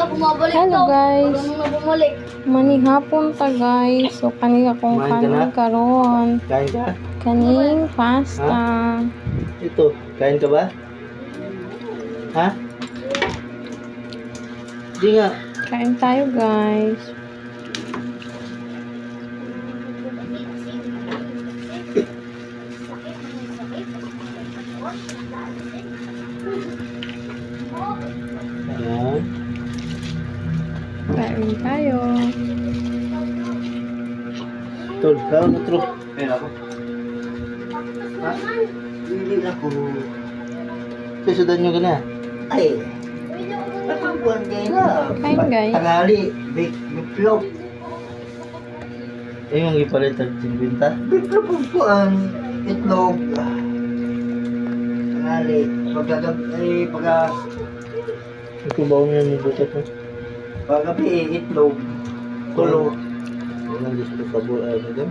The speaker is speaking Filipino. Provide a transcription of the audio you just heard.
Hello guys. Manihapon ta guys. So kanina kong Kumain ka na? kanin karon. Kain ka? Kaning pasta. Ito, kain ka ba? Ha? Hindi nga. Kain tayo guys. Ayan. Kain tayo. Tol, kaon otro. Pero ako. Ha? Hindi ako. Susundan nyo ka na. Ay. Pagkakuan kayo na. Kain guys. Tangali. Biplop. Eh, yung ipalit ang simbinta. Biplop ang kuan. Itlog. Tangali. Ito ba niya yung butot mo? Paggabi itlog. Tulo. Yan ang gusto ka po. Ano dyan?